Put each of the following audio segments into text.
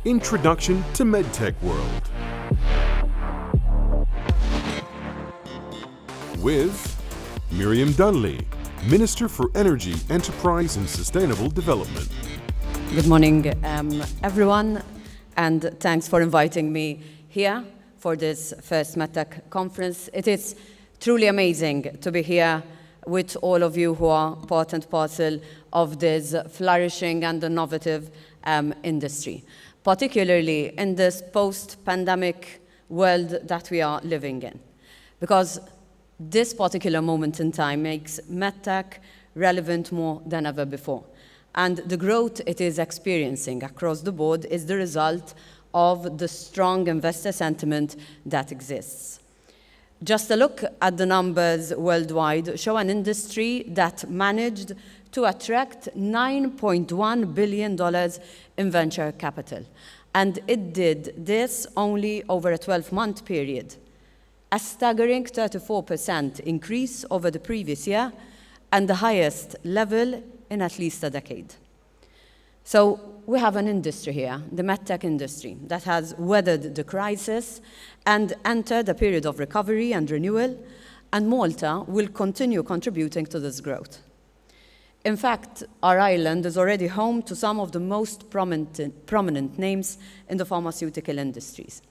Introduction to MedTech World with Miriam Dalli, Minister for Energy, Enterprise and Sustainable Development. Good morning, everyone, and thanks for inviting me here for this first MedTech conference. It is truly amazing to be here with all of you who are part and parcel of this flourishing and innovative industry, particularly in this post-pandemic world that we are living in. Because this particular moment in time makes MedTech relevant more than ever before. And the growth it is experiencing across the board is the result of the strong investor sentiment that exists. Just a look at the numbers worldwide show an industry that managed to attract $9.1 billion in venture capital. And it did this only over a 12-month period, a staggering 34% increase over the previous year and the highest level in at least a decade. So we have an industry here, the MedTech industry, that has weathered the crisis and entered a period of recovery and renewal, and Malta will continue contributing to this growth. In fact, our island is already home to some of the most prominent names in the pharmaceutical industries.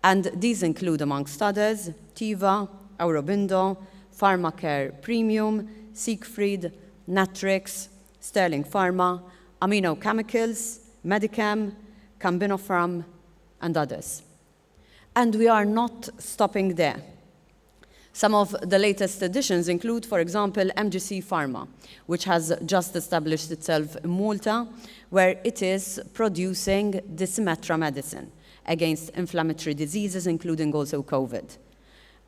And these include, amongst others, Teva, Aurobindo, Pharmacare Premium, Siegfried, Natrix, Sterling Pharma, �W𝐞𝐝-𝐴, Medicam, Cambinopharm, and others. And we are not stopping there. Some of the latest additions include, for example, MGC Pharma, which has just established itself in Malta, where it is producing dosimetry medicine against inflammatory diseases, including also COVID.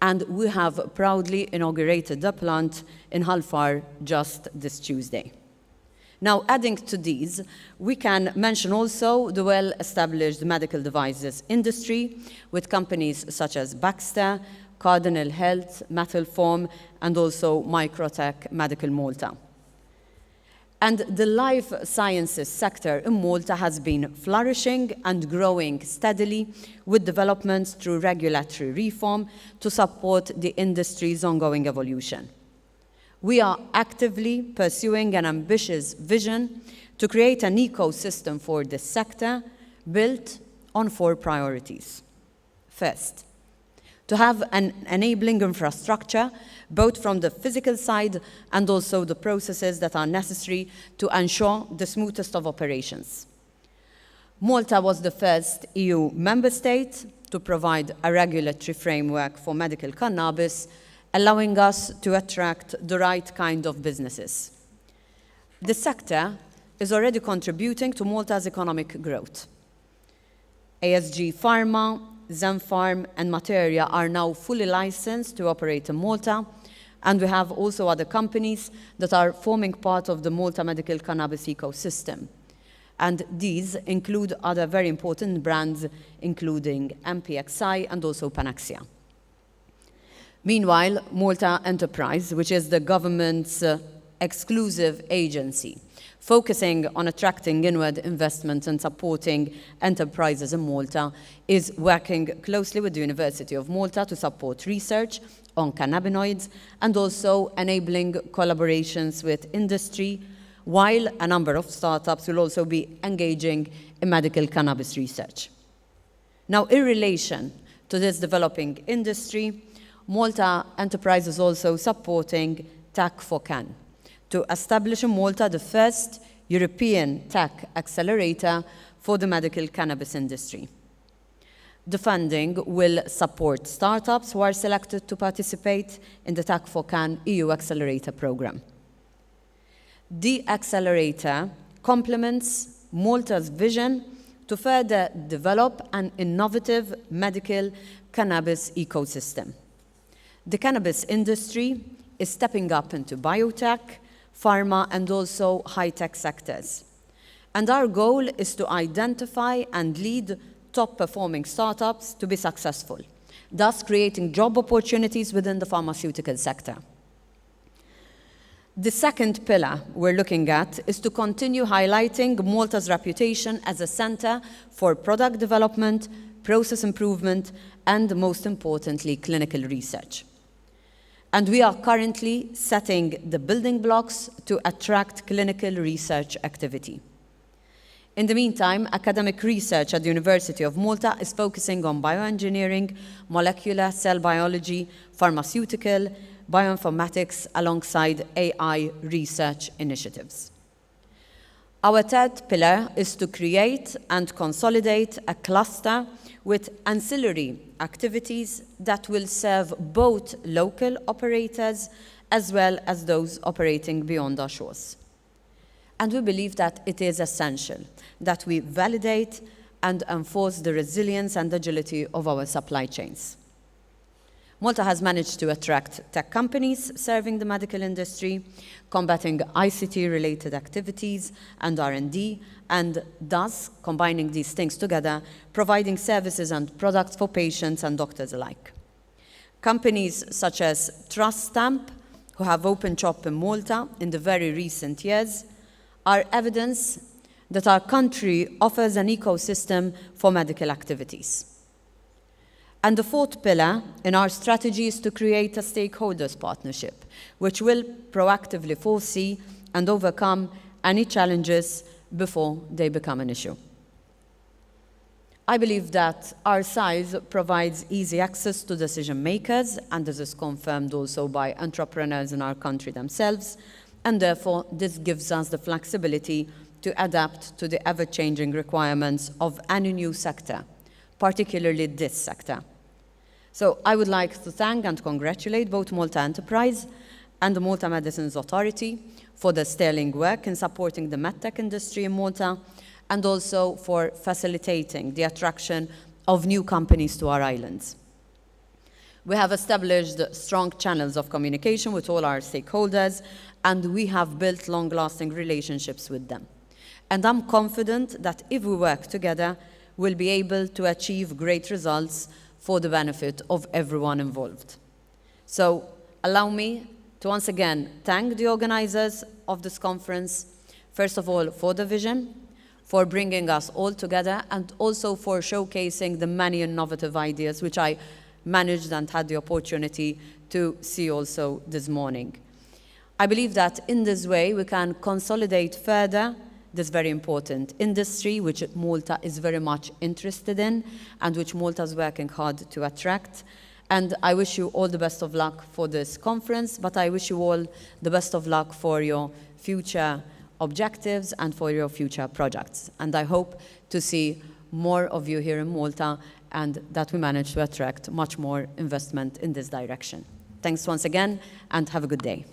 And we have proudly inaugurated the plant in Halfar just this Tuesday. Now, adding to these, we can mention also the well-established medical devices industry with companies such as Baxter, Cardinal Health, Metalform, and also Microtech Medical Malta. And the life sciences sector in Malta has been flourishing and growing steadily with developments through regulatory reform to support the industry's ongoing evolution. We are actively pursuing an ambitious vision to create an ecosystem for this sector built on 4 priorities. First, to have an enabling infrastructure, both from the physical side and also the processes that are necessary to ensure the smoothest of operations. Malta was the first EU member state to provide a regulatory framework for medical cannabis, allowing us to attract the right kind of businesses. The sector is already contributing to Malta's economic growth. ASG Pharma, Zenpharm, and Materia are now fully licensed to operate in Malta, and we have also other companies that are forming part of the Malta medical cannabis ecosystem. And these include other very important brands, including MPXI and also Panaxia. Meanwhile, Malta Enterprise, which is the government's exclusive agency, focusing on attracting inward investment and supporting enterprises in Malta, is working closely with the University of Malta to support research on cannabinoids and also enabling collaborations with industry, while a number of startups will also be engaging in medical cannabis research. Now, in relation to this developing industry, Malta Enterprise is also supporting Tech4Can to establish in Malta the first European tech accelerator for the medical cannabis industry. The funding will support startups who are selected to participate in the Tech4Can EU Accelerator program. The accelerator complements Malta's vision to further develop an innovative medical cannabis ecosystem. The cannabis industry is stepping up into biotech, pharma, and also high-tech sectors. And our goal is to identify and lead top-performing startups to be successful, thus creating job opportunities within the pharmaceutical sector. The second pillar we're looking at is to continue highlighting Malta's reputation as a center for product development, process improvement, and most importantly, clinical research. And we are currently setting the building blocks to attract clinical research activity. In the meantime, academic research at the University of Malta is focusing on bioengineering, molecular cell biology, pharmaceutical, bioinformatics, alongside AI research initiatives. Our third pillar is to create and consolidate a cluster with ancillary activities that will serve both local operators as well as those operating beyond our shores. And we believe that it is essential that we validate and enforce the resilience and agility of our supply chains. Malta has managed to attract tech companies serving the medical industry, combating ICT-related activities and R&D, and thus, combining these things together, providing services and products for patients and doctors alike. Companies such as Trust Stamp, who have opened shop in Malta in the very recent years, are evidence that our country offers an ecosystem for medical activities. And the fourth pillar in our strategy is to create a stakeholders partnership, which will proactively foresee and overcome any challenges before they become an issue. I believe that our size provides easy access to decision makers, and this is confirmed also by entrepreneurs in our country themselves, and therefore this gives us the flexibility to adapt to the ever-changing requirements of any new sector, particularly this sector. So I would like to thank and congratulate both Malta Enterprise and the Malta Medicines Authority for the sterling work in supporting the MedTech industry in Malta, and also for facilitating the attraction of new companies to our islands. We have established strong channels of communication with all our stakeholders, and we have built long-lasting relationships with them. And I'm confident that if we work together, we'll be able to achieve great results for the benefit of everyone involved. So allow me to once again thank the organizers of this conference, first of all for the vision, for bringing us all together, and also for showcasing the many innovative ideas which I managed and had the opportunity to see also this morning. I believe that in this way we can consolidate further this very important industry, which Malta is very much interested in and which Malta is working hard to attract. And I wish you all the best of luck for this conference, but I wish you all the best of luck for your future objectives and for your future projects. And I hope to see more of you here in Malta and that we manage to attract much more investment in this direction. Thanks once again and have a good day.